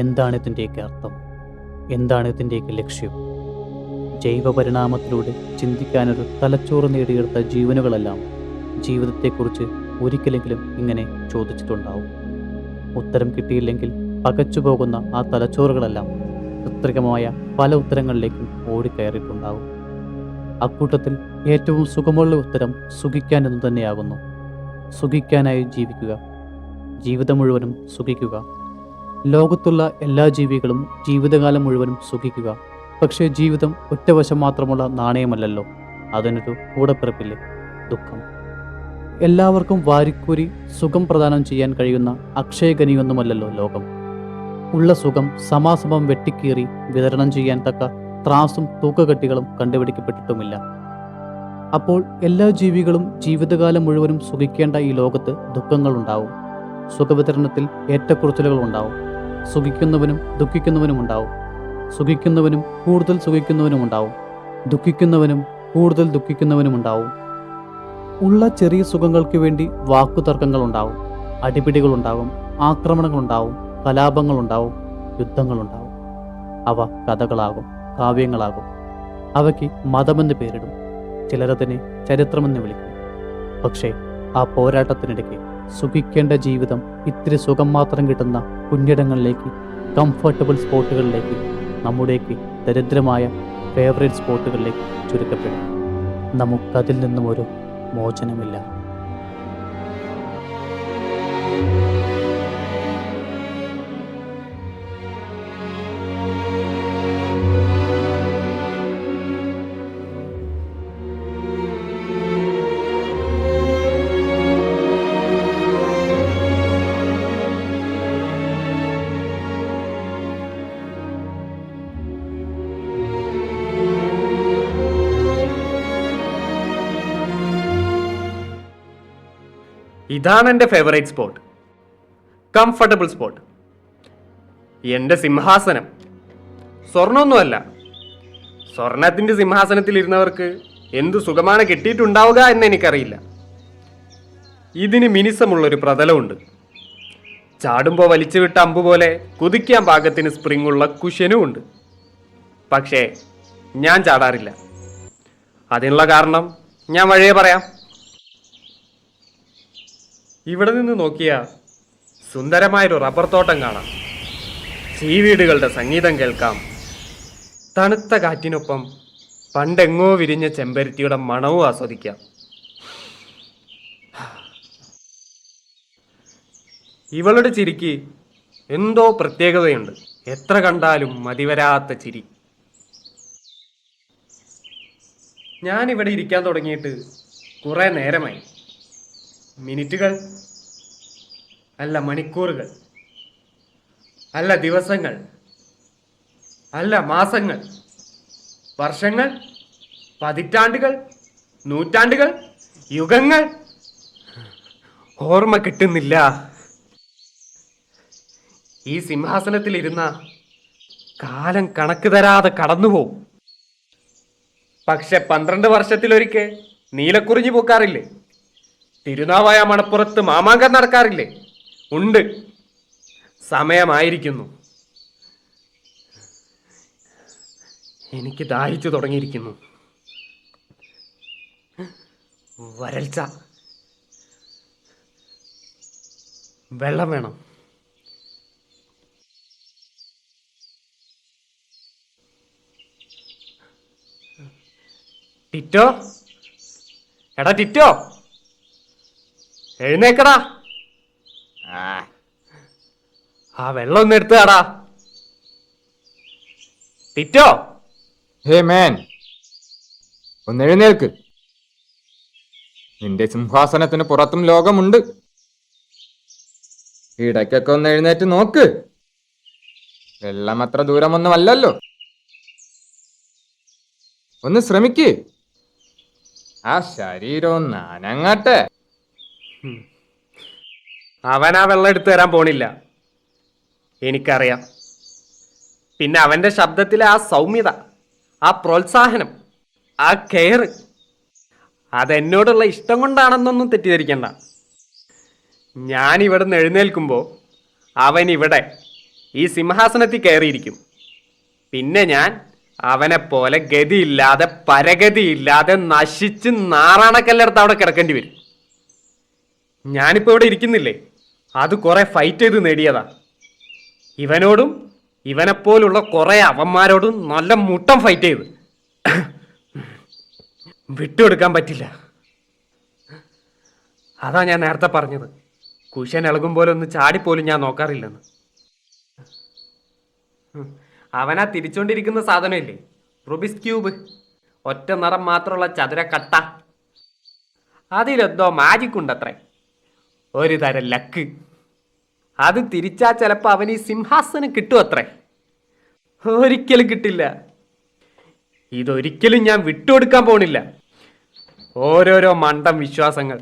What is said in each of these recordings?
എന്താണ് ഇതിൻ്റെയൊക്കെ അർത്ഥം? എന്താണ് ഇതിൻ്റെയൊക്കെ ലക്ഷ്യം? ജൈവപരിണാമത്തിലൂടെ ചിന്തിക്കാനൊരു തലച്ചോറ് നേടിയെടുത്ത ജീവനുകളെല്ലാം ജീവിതത്തെക്കുറിച്ച് ഒരിക്കലെങ്കിലും ഇങ്ങനെ ചോദിച്ചിട്ടുണ്ടാവും. ഉത്തരം കിട്ടിയില്ലെങ്കിൽ പകച്ചുപോകുന്ന ആ തലച്ചോറുകളെല്ലാം കൃത്രിമമായ പല ഉത്തരങ്ങളിലേക്കും ഓടിക്കയറിയിട്ടുണ്ടാകും. അക്കൂട്ടത്തിൽ ഏറ്റവും സുഖമുള്ള ഉത്തരം സുഖിക്കാൻ എന്ന് തന്നെയാകുന്നു. സുഖിക്കാനായി ജീവിക്കുക, ജീവിതം മുഴുവനും സുഖിക്കുക. ലോകത്തുള്ള എല്ലാ ജീവികളും ജീവിതകാലം മുഴുവനും സുഖിക്കുക. പക്ഷേ ജീവിതം ഒറ്റവശം മാത്രമുള്ള നാണയമല്ലല്ലോ. അതിനൊരു കൂടപ്പിറപ്പില്ലേ, ദുഃഖം. എല്ലാവർക്കും വാരിക്കൂരി സുഖം പ്രദാനം ചെയ്യാൻ കഴിയുന്ന അക്ഷയഖനിയൊന്നുമല്ലല്ലോ ലോകം. ഉള്ള സുഖം സമാസമം വെട്ടിക്കീറി വിതരണം ചെയ്യാൻ തക്ക ത്രാസും തൂക്കകെട്ടികളും കണ്ടുപിടിക്കപ്പെട്ടിട്ടുമില്ല. അപ്പോൾ എല്ലാ ജീവികളും ജീവിതകാലം മുഴുവനും സുഖിക്കേണ്ട ഈ ലോകത്ത് ദുഃഖങ്ങളുണ്ടാവും. സുഖവിതരണത്തിൽ ഏറ്റക്കുറച്ചിലുകൾ ഉണ്ടാവും. സുഖിക്കുന്നവനും ദുഃഖിക്കുന്നവനും ഉണ്ടാവും. സുഖിക്കുന്നവനും കൂടുതൽ സുഖിക്കുന്നവനും ഉണ്ടാവും. ദുഃഖിക്കുന്നവനും കൂടുതൽ ദുഃഖിക്കുന്നവനും ഉണ്ടാവും. ഉള്ള ചെറിയ സുഖങ്ങൾക്ക് വേണ്ടി വാക്കുതർക്കങ്ങളുണ്ടാവും, അടിപിടികളുണ്ടാകും, ആക്രമണങ്ങളുണ്ടാവും, കലാപങ്ങളുണ്ടാവും, യുദ്ധങ്ങളുണ്ടാവും. അവ കഥകളാകും, കാവ്യങ്ങളാകും. അവയ്ക്ക് മതമെന്ന് പേരിടും, ചിലരതിനെ ചരിത്രമെന്ന് വിളിക്കും. പക്ഷേ ആ പോരാട്ടത്തിനിടയ്ക്ക് സുഖിക്കേണ്ട ജീവിതം ഇത്തിരി സുഖം മാത്രം കിട്ടുന്ന കുഞ്ഞിടങ്ങളിലേക്ക്, കംഫർട്ടബിൾ സ്പോട്ടുകളിലേക്ക്, നമ്മുടെയൊക്കെ ദരിദ്രമായ ഫേവറേറ്റ് സ്പോട്ടുകളിലേക്ക് ചുരുക്കപ്പെടും. നമുക്കതിൽ നിന്നും ഒരു മോചനമില്ല. ഇതാണ് എൻ്റെ ഫേവറേറ്റ് സ്പോട്ട്, കംഫർട്ടബിൾ സ്പോട്ട്, എൻ്റെ സിംഹാസനം. സ്വർണ്ണമൊന്നുമല്ല, സ്വർണത്തിൻ്റെ സിംഹാസനത്തിൽ ഇരുന്നവർക്ക് എന്ത് സുഖമാണ് കിട്ടിയിട്ടുണ്ടാവുക എന്ന് എനിക്കറിയില്ല. ഇതിന് മിനിസമുള്ളൊരു പ്രതലമുണ്ട്. ചാടുമ്പോൾ വലിച്ചു വിട്ട അമ്പ് പോലെ കുതിക്കാൻ പാകത്തിന് സ്പ്രിങ്ങുള്ള കുഷ്യനുമുണ്ട്. പക്ഷേ ഞാൻ ചാടാറില്ല. അതിനുള്ള കാരണം ഞാൻ വഴിയേ പറയാം. ഇവിടെ നിന്ന് നോക്കിയാൽ സുന്ദരമായൊരു റബ്ബർ തോട്ടം കാണാം. ചീവീടുകളുടെ സംഗീതം കേൾക്കാം. തണുത്ത കാറ്റിനൊപ്പം പണ്ടെങ്ങോ വിരിഞ്ഞ ചെമ്പരത്തിയുടെ മണവും ആസ്വദിക്കാം. ഇവളുടെ ചിരിക്ക് എന്തോ പ്രത്യേകതയുണ്ട്. എത്ര കണ്ടാലും മതിവരാത്ത ചിരി. ഞാനിവിടെ ഇരിക്കാൻ തുടങ്ങിയിട്ട് കുറേ നേരമായി. മിനിറ്റുകൾ അല്ല, മണിക്കൂറുകൾ അല്ല, ദിവസങ്ങൾ അല്ല, മാസങ്ങൾ, വർഷങ്ങൾ, പതിറ്റാണ്ടുകൾ, നൂറ്റാണ്ടുകൾ, യുഗങ്ങൾ. ഓർമ്മ കിട്ടുന്നില്ല. ഈ സിംഹാസനത്തിലിരുന്ന കാലം കണക്ക് തരാതെ കടന്നുപോകും. പക്ഷെ 12 വർഷത്തിലൊരിക്കൽ നീലക്കുറിഞ്ഞി പൂക്കാറില്ലേ? തിരുനാവായ മണപ്പുറത്ത് മാമാങ്കം നടക്കാറില്ലേ? ഉണ്ട്. സമയമായിരിക്കുന്നു. എനിക്ക് ദാഹിച്ചു തുടങ്ങിയിരിക്കുന്നു. വരൾച്ച. വെള്ളം വേണം. ടിറ്റോ, എടാ ടിറ്റോ, എഴുന്നേക്കടാ. ആ വെള്ളം ഒന്ന് എടുത്താടാ. ടിറ്റോ. ഹേ മാൻ, ഒന്ന് എഴുന്നേൽക്ക്. നിന്റെ സിംഹാസനത്തിന് പുറത്തും ലോകമുണ്ട്. ഇടയ്ക്കൊക്കെ ഒന്ന് എഴുന്നേറ്റ് നോക്ക്. വെള്ളം അത്ര ദൂരമൊന്നുമല്ലല്ലോ. ഒന്ന് ശ്രമിക്ക്. ആ ശരീരം ഒന്ന് അനങ്ങട്ടെ. അവൻ ആ വെള്ളം എടുത്തു തരാൻ പോണില്ല, എനിക്കറിയാം. പിന്നെ അവന്റെ ശബ്ദത്തിലെ ആ സൗമ്യത, ആ പ്രോത്സാഹനം, ആ കെയർ, അതെന്നോടുള്ള ഇഷ്ടം കൊണ്ടാണെന്നൊന്നും തെറ്റിദ്ധരിക്കണ്ട. ഞാൻ ഇവിടെ നിന്ന് എഴുന്നേൽക്കുമ്പോൾ അവൻ ഇവിടെ ഈ സിംഹാസനത്തിൽ കയറിയിരിക്കും. പിന്നെ ഞാൻ അവനെ പോലെ ഗതിയില്ലാതെ പരഗതിയില്ലാതെ നശിച്ച് നാറാണക്കല്ലെടുത്ത് അവിടെ കിടക്കേണ്ടി വരും. ഞാനിപ്പോൾ ഇവിടെ ഇരിക്കുന്നില്ലേ, അത് കുറെ ഫൈറ്റ് ചെയ്ത് നേടിയതാ. ഇവനോടും ഇവനെപ്പോലുള്ള കുറെ അവന്മാരോടും നല്ല മുട്ടം ഫൈറ്റ് ചെയ്ത് വിട്ടുകൊടുക്കാൻ പറ്റില്ല. അതാ ഞാൻ നേരത്തെ പറഞ്ഞത്, കുശൻ ഇളകും പോലെ ഒന്ന് ചാടിപ്പോലും ഞാൻ നോക്കാറില്ലെന്ന്. അവനാ തിരിച്ചോണ്ടിരിക്കുന്ന സാധനമില്ലേ, റുബിക്സ് ക്യൂബ്, ഒറ്റ നിറം മാത്രമുള്ള ചതുരക്കട്ട, അതിലെന്തോ മാജിക് ഉണ്ടത്രേ, ഒരു തരം ലക്ക്. അത് തിരിച്ചാൽ ചിലപ്പോൾ അവന് ഈ സിംഹാസനം കിട്ടും അത്രേ. ഒരിക്കലും കിട്ടില്ല. ഇതൊരിക്കലും ഞാൻ വിട്ടുകൊടുക്കാൻ പോണില്ല. ഓരോരോ മണ്ടം വിശ്വാസങ്ങൾ.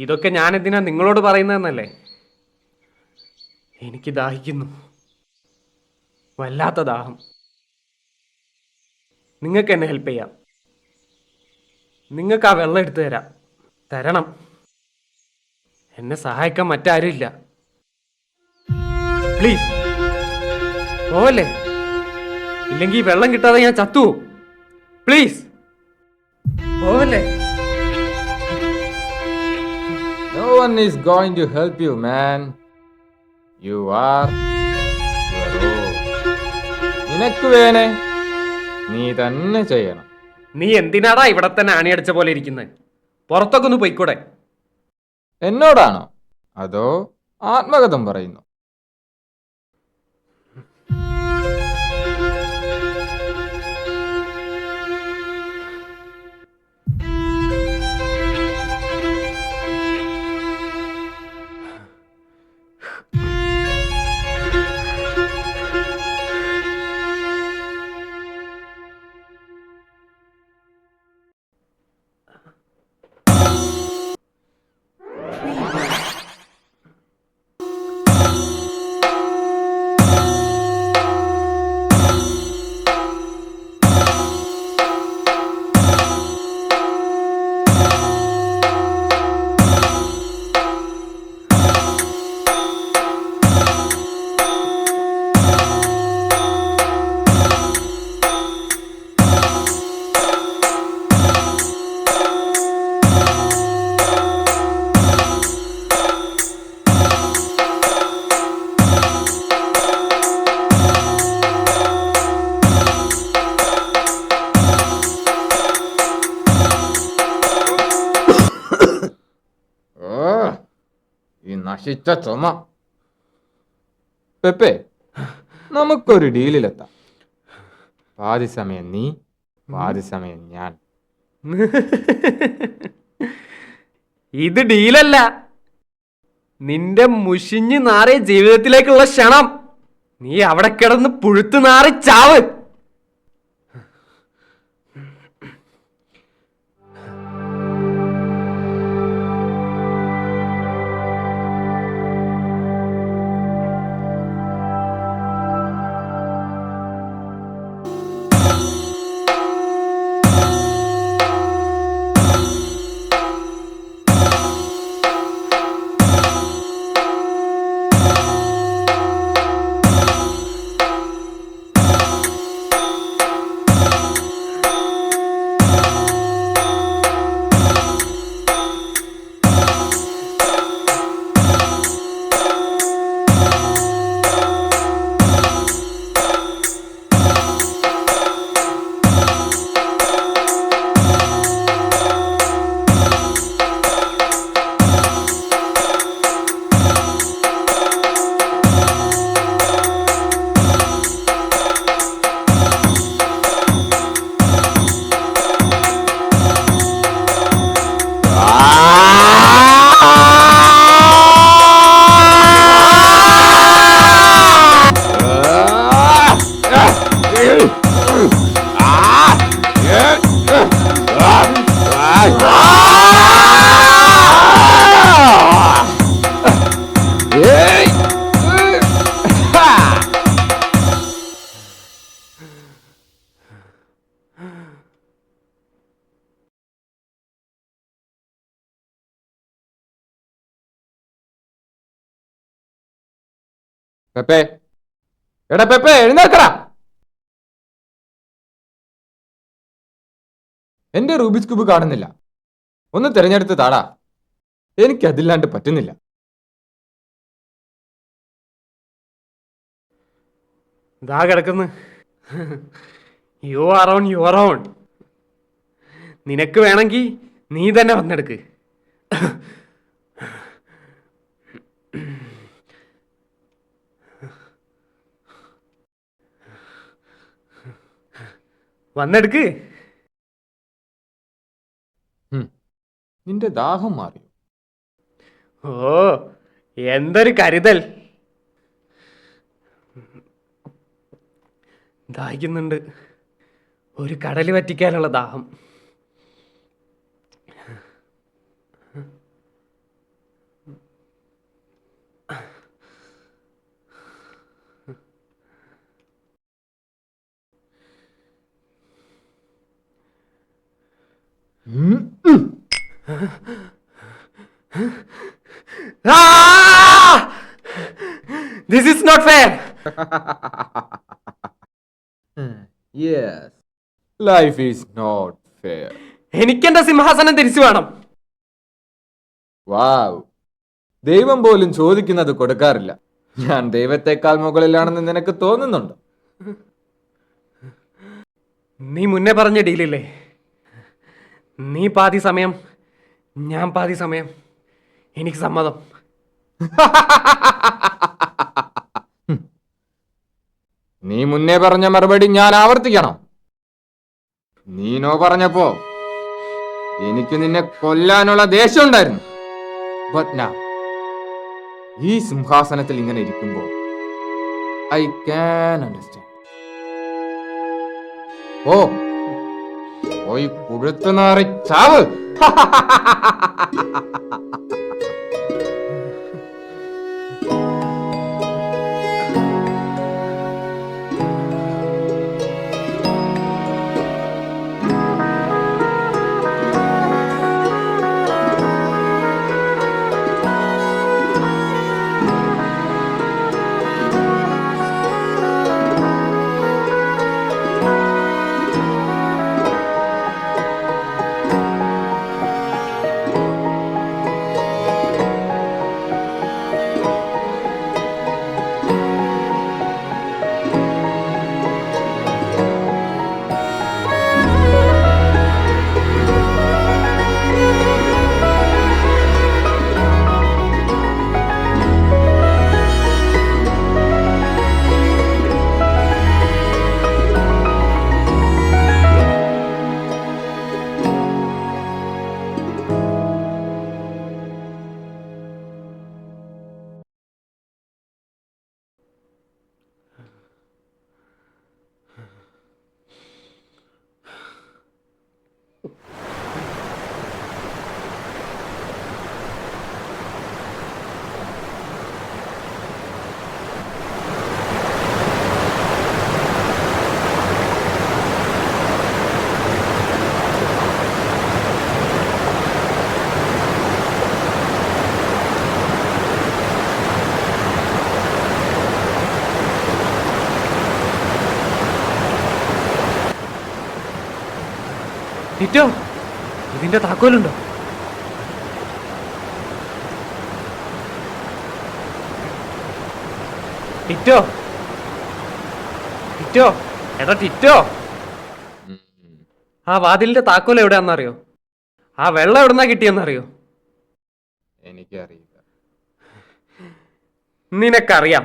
ഇതൊക്കെ ഞാൻ എന്തിനാ നിങ്ങളോട് പറയുന്നതെന്നല്ലേ? എനിക്ക് ദാഹിക്കുന്നു, വല്ലാത്ത ദാഹം. നിങ്ങൾക്ക് എന്നെ ഹെൽപ്പ് ചെയ്യാം. നിങ്ങൾക്ക് ആ വെള്ളം എടുത്തു തരണം. എന്നെ സഹായിക്കാൻ മറ്റാരും ഇല്ല. പ്ലീസ് പോവല്ലേ, ഇല്ലെങ്കിൽ വെള്ളം കിട്ടാതെ ഞാൻ ചത്തുപോകും. പ്ലീസ് പോവല്ലേ. No one is going to help you, man. You are your own. നിനക്ക് വേണേ നീ തന്നെ ചെയ്യണം. നീ എന്തിനാടാ ഇവിടെ തന്നെ ആണിയടിച്ച പോലെ ഇരിക്കുന്നത്? പുറത്തൊക്കെ ഒന്ന് പോയിക്കൂടെ? എന്നോടാണോ അതോ ആത്മകഥം പറയുന്നു? ഈ നശിച്ച ചുമ. പെപ്പെ, നമുക്കൊരു ഡീലിലെത്താം. പാതി സമയം നീ, പാതി സമയം ഞാൻ. ഇത് ഡീലല്ല, നിന്റെ മുഷിഞ്ഞ് നാറിയ ജീവിതത്തിലേക്കുള്ള ക്ഷണം. നീ അവിടെ കിടന്ന് പുഴുത്ത് നാറി ചാവ്. പെപ്പേ, എടാ പെപ്പേ, എഴുന്നേക്കടാ. എന്റെ റൂബിക്സ് ക്യൂബ് കാണുന്നില്ല. ഒന്ന് തിരഞ്ഞെടുത്ത് താടാ. എനിക്കതില്ലാണ്ട് പറ്റുന്നില്ല. ഇതാ കിടക്കുന്നു. You are on your own. നിനക്ക് വേണമെങ്കിൽ നീ തന്നെ വന്നെടുക്ക്. വന്നെടുക്ക്. നിന്റെ ദാഹം മാറി. ഓ, എന്തൊരു കരുതൽ. ദാഹിക്കുന്നുണ്ട്. ഒരു കടല് വറ്റിക്കാനുള്ള ദാഹം. This is not fair. Yes, life is not fair. എനിക്കെന്റെ സിംഹാസനം തിരിച്ചു വേണം. വാവ്, ദൈവം പോലും ചോദിക്കുന്നത് കൊടുക്കാറില്ല. ഞാൻ ദൈവത്തെക്കാൾ മുകളിലാണെന്ന് നിനക്ക് തോന്നുന്നുണ്ടോ? നീ മുന്നേ പറഞ്ഞ ഡീലില്ലേ, നീ പാതി സമയം ഞാൻ പാതി സമയം. എനിക്ക് സമ്മതം. നീ മുന്നേ പറഞ്ഞ മറുപടി ഞാൻ ആവർത്തിക്കണം. നീ നോ പറഞ്ഞപ്പോ എനിക്ക് നിന്നെ കൊല്ലാനുള്ള ദേഷ്യം ഉണ്ടായിരുന്നു. But now, ഈ സിംഹാസനത്തിൽ ഇങ്ങനെ ഇരിക്കുമ്പോ ഐ ക്യാൻ അണ്ടർസ്റ്റാൻഡ്. ഓ, പോയി പുഴുത്തു നാറി ചാവ്. ടിറ്റോ, ഇതിന്റെ താക്കോലുണ്ടോ? ടിറ്റോ, ടിറ്റോ, എടാ ടിറ്റോ, ആ വാതിലിന്റെ താക്കോൽ എവിടെയാണെന്നറിയോ? ആ വെള്ളം എവിടുന്നാ കിട്ടിയെന്നറിയോ? എനിക്കറിയില്ല. നിനക്കറിയാം.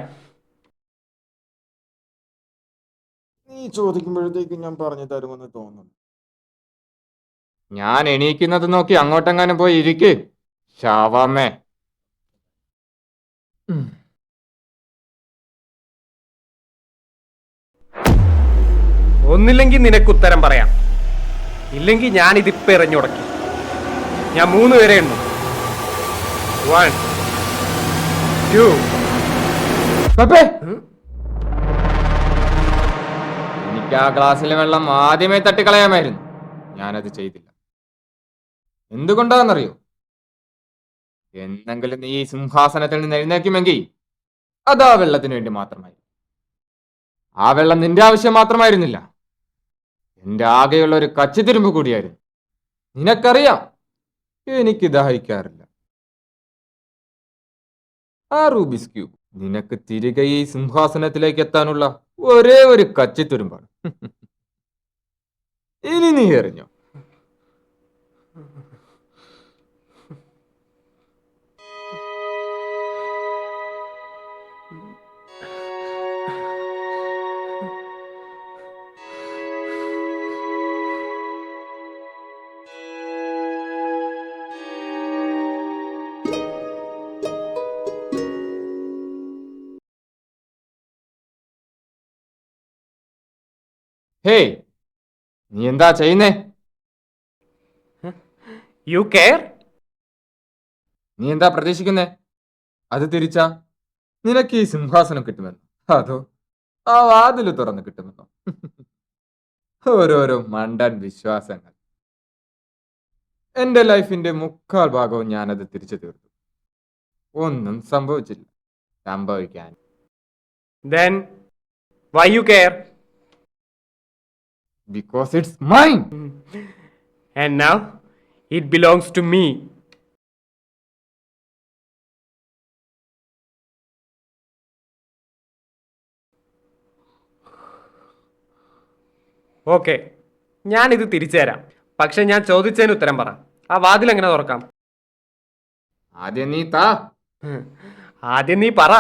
നീ ചോദിക്കുമ്പോഴത്തേക്ക് ഞാൻ പറഞ്ഞു തരുമെന്ന് തോന്നുന്നു. ഞാൻ എണീക്കുന്നത് നോക്കി അങ്ങോട്ടെങ്ങാനും പോയി ഇരിക്ക്, ശാവാമേ. ഒന്നില്ലെങ്കിൽ നിനക്ക് ഉത്തരം പറയാം, ഇല്ലെങ്കിൽ ഞാൻ ഇതിപ്പോ എറിഞ്ഞുടക്കി. ഞാൻ 3 പേരെ എണ്ണു. 1 2. എനിക്ക് ആ ഗ്ലാസ്സിലെ വെള്ളം ആദ്യമേ തട്ടിക്കളയാമായിരുന്നു. ഞാനത് ചെയ്തില്ല. എന്തുകൊണ്ടാണെന്നറിയോ? എന്നെങ്കിലും നീ ഈ സിംഹാസനത്തിൽ നിന്ന് എഴുന്നേക്കുമെങ്കിൽ അത് ആ വെള്ളത്തിന് വേണ്ടി മാത്രമായി. ആ വെള്ളം നിന്റെ ആവശ്യം മാത്രമായിരുന്നില്ല, എന്റെ ആകെയുള്ള ഒരു കച്ചിത്തിരുമ്പ് കൂടിയായിരുന്നു. നിനക്കറിയാം, എനിക്ക് ദാഹിക്കാറില്ല. ആ റൂബിസ് ക്യൂബ് നിനക്ക് തിരികെ ഈ സിംഹാസനത്തിലേക്ക് എത്താനുള്ള ഒരേ ഒരു കച്ചിത്തുരുമ്പാണ്. ഇനി നീ എറിഞ്ഞോ. ഹേയ്, നീ എന്താ ചെയ്യുന്നേ? You care? നീ എന്താ പ്രതീക്ഷിക്കുന്നേ? അത് തിരിച്ചാ നിനക്ക് ഈ സിംഹാസനം കിട്ടുമെന്നോ, അതോ ആ വാതില് തുറന്ന് കിട്ടുമെന്നോ? ഓരോരോ മണ്ടൻ വിശ്വാസങ്ങൾ. എന്റെ ലൈഫിന്റെ മുക്കാൽ ഭാഗവും ഞാനത് തിരിച്ചു തീർത്തു. ഒന്നും സംഭവിച്ചില്ല. സംഭവിക്കാൻ Then why you care? because it's mine. And now it belongs to me. Okay, ഞാനിത് തിരിച്ചു തരാം. പക്ഷെ ഞാൻ ചോദിച്ചതിന് ഉത്തരം പറ. ആ വാതിൽ എങ്ങനെ തുറക്കാം? ആദ്യം നീ താ. ആദ്യം നീ പറ.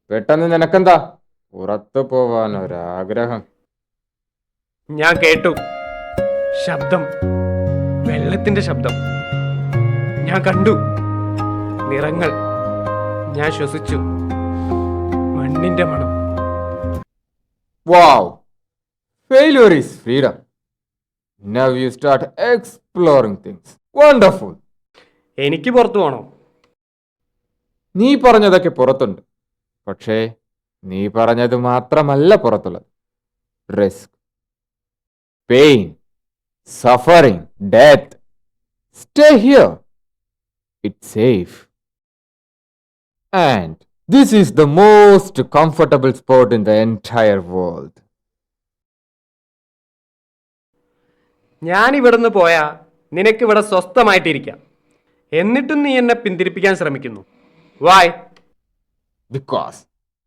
പെട്ടെന്ന് നിനക്കെന്താ പുറത്തു പോവാൻ ഒരാഗ്രഹം? ഞാൻ കേട്ടു ശബ്ദം, വെള്ളത്തിന്റെ ശബ്ദം. ഞാൻ കണ്ടു നിറങ്ങൾ. ഞാൻ ശ്വസിച്ചു മണ്ണിന്റെ മണം. Wow! Failure is freedom. Now you start exploring things. Wonderful. എനിക്ക് പുറത്തു പോണോ? നീ പറഞ്ഞതൊക്കെ പുറത്തുണ്ട്, പക്ഷേ നീ പറഞ്ഞത് മാത്രമല്ല പുറത്തുള്ളത്. Risk, pain, suffering, death. Stay here. It's safe. And this is the most comfortable spot in the entire world. ഞാൻ ഇവിടുന്ന് പോയാ നിനക്ക് ഇവിടെ സ്വസ്ഥമായിട്ടിരിക്കാം. എന്നിട്ടും നീ എന്നെ പിന്തിരിപ്പിക്കാൻ ശ്രമിക്കുന്നു. Why? Because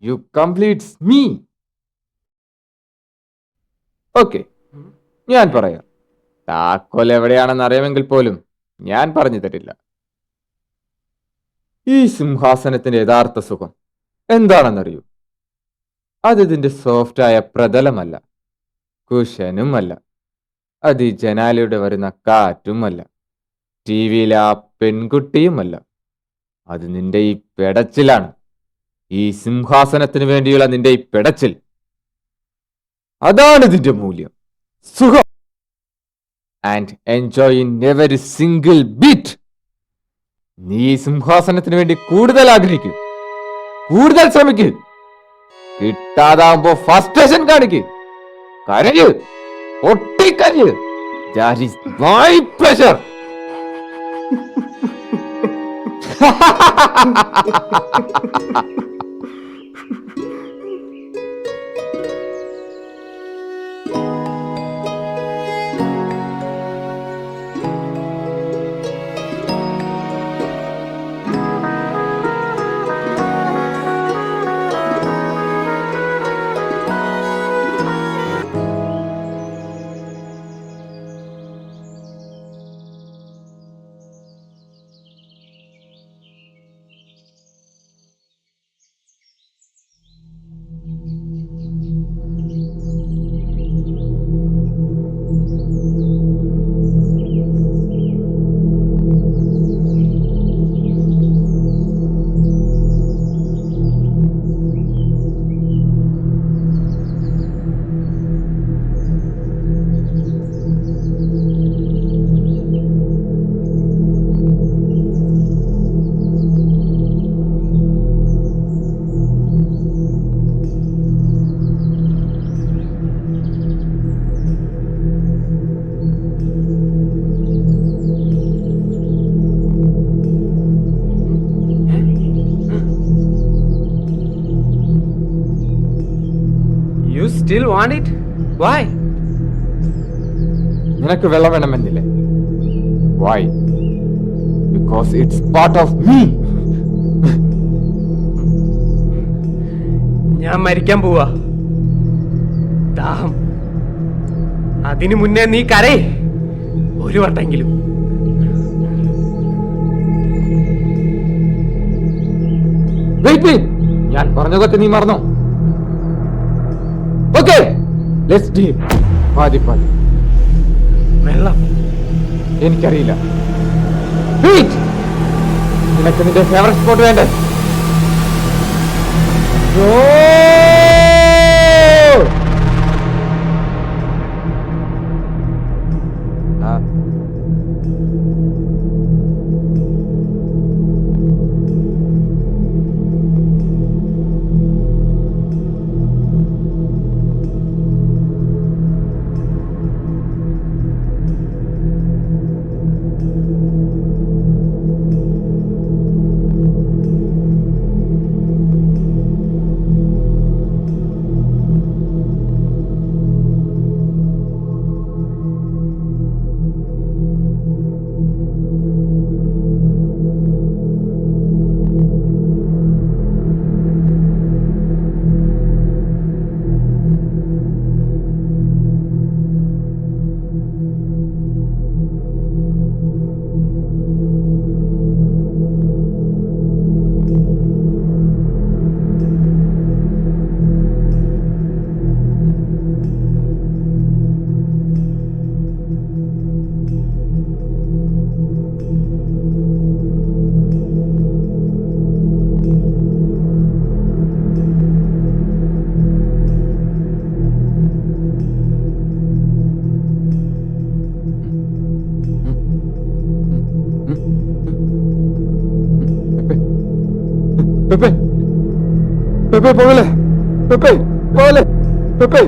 you completes me. Okay, ഞാൻ പറയാം. താക്കോൽ എവിടെയാണെന്ന് അറിയാമെങ്കിൽ പോലും ഞാൻ പറഞ്ഞു തരില്ല. ഈ സിംഹാസനത്തിന്റെ യഥാർത്ഥ സുഖം എന്താണെന്നറിയൂ? അത് ഇതിന്റെ സോഫ്റ്റായ പ്രതലമല്ല, കുശനുമല്ല, അത് ഈ ജനാലയുടെ വരുന്ന കാറ്റുമല്ല, ടി വിയിലെ ആ പെൺകുട്ടിയുമല്ല. അത് നിന്റെ ഈ പെടച്ചിലാണ്. ഈ സിംഹാസനത്തിന് വേണ്ടിയുള്ള നിന്റെ ഈ പെടച്ചിൽ, അതാണ് ഇതിന്റെ മൂല്യം, സുഖം. And enjoy in every single bit. നീ ഈ സിംഹാസനത്തിന് വേണ്ടി കൂടുതൽ ആഗ്രഹിക്കൂ, കൂടുതൽ ശ്രമിക്കൂ. കിട്ടാതാവുമ്പോ ഫസ്റ്റേഷൻ കാണിക്കൂ, കരയൂ, ഒട്ടിക്കരയൂ. That is my pleasure. Still want it? Why? നിനക്ക് വെള്ളം വേണമെന്നില്ലേ? Why? Because it's part of me. ഞാൻ മരിക്കാൻ പോവാ. ദാഹം. അതിനു മുന്നേ നീ കരയ് ഒരു വട്ടെങ്കിലും. ഞാൻ പറഞ്ഞതൊക്കെ നീ മറന്നോ? Okay, let's deal. പാതി പാതി. വെള്ളം എനിക്കറിയില്ല. നിനക്ക് നിന്റെ ഫേവറേറ്റ് സ്പോട്ട് വേണ്ടേ? Pepe, Pepe, póngale, Pepe, póngale, Pepe.